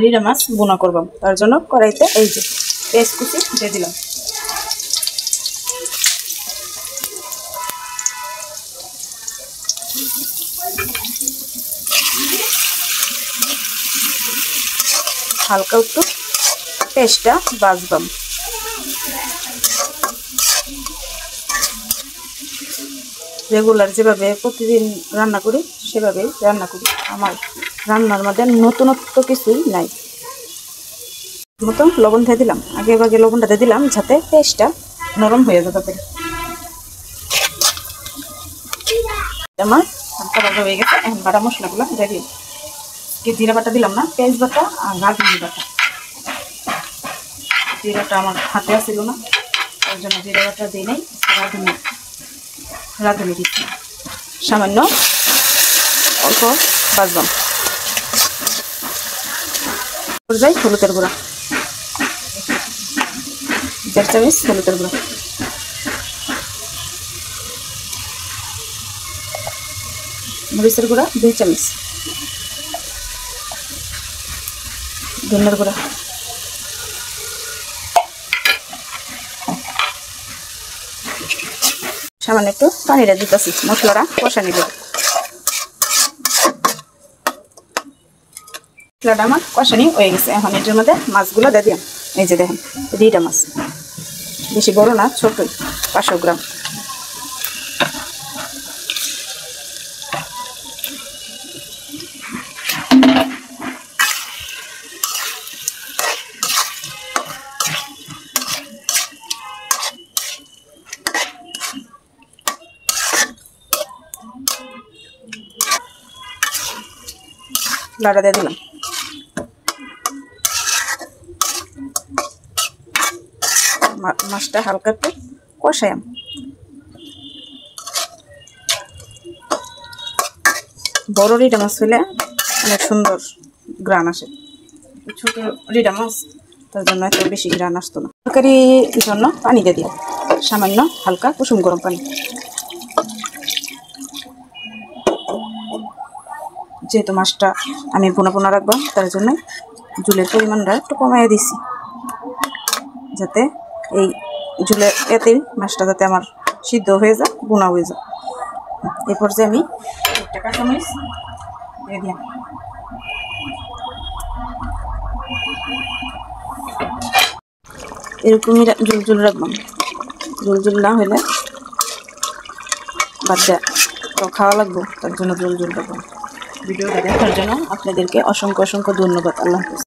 রিড়া মাছ বোনা করবাম, তার জন্য কড়াইতে এই যে পেঁয়াজ কুচি দিয়ে দিলাম। হালকা একটু পেস্টটা ভাজবাম। রেগুলার যেভাবে প্রতিদিন রান্না করি সেভাবেই রান্না করি। আমার রান্নার মধ্যে নতুনত্ব কিছুই নাই। মতো লবণ দিয়ে দিলাম, আগে ভাগে লবণটা দিয়ে দিলাম যাতে পেস্টটা নরম হয়ে যায় তাড়াতাড়ি। আমার হালকা ভাজা হয়ে গেছে, এখন বাটা মশলাগুলো দিয়ে দিই। জিরা বাটা দিলাম না, পেঁয়াজ বাটা আর রাঁধুনি বাটা। জিরাটা আমার হাতে আসছিল না, তার জন্য জিরা বাটা দিই নাই, রাঁধুনি দিচ্ছি। সামান্য অল্প ভাজবাম। যাই হলুদের গুঁড়া 1.5 চামচ হলুদের গুঁড়া, মরিচের গুঁড়া 2 চামচ, ধনিয়ার গুঁড়া, সামান্য একটু পানিটা দিতেছি মশলাটা কষা নিব। মশলাটা আমার কষানি হয়ে গেছে, এখন এটার মধ্যে মাছগুলো দিয়ে দিলাম। এই যে দেখেন রিড়া মাছ, বেশি বড় না, ছোটই, 500 গ্রাম। লাড়া দিয়ে দিলাম। মাছটা হালকা একটু কষায়াম। বড় রিড়া মাছ হলে অনেক সুন্দর গ্রান আসে, ছোট রিড়া মাছ তার জন্য এত বেশি গ্রান আসতো না। তরকারির জন্য পানি দিয়ে দিই, সামান্য হালকা কুসুম গরম পানি। যেহেতু মাছটা আমি বোনা রাখবো, তার জন্য ঝোলের পরিমাণটা একটু কমাই দিছি, যাতে এই ঝোলের এতেই মাছটা যাতে আমার সিদ্ধ হয়ে যায়, বোনা হয়ে যায়। এরপর যে আমি একটা কাঁচামরিচ দিয়ে দিলাম। এরকমই ঝোল রাখলাম, ঝোল না হলে বাচ্চা তো খাওয়া লাগবো, তার জন্য ঝোল রাখলাম। ভিডিওটা দেখার জন্য আপনাদেরকে অসংখ্য ধন্যবাদ। আল্লাহ হাফেজ।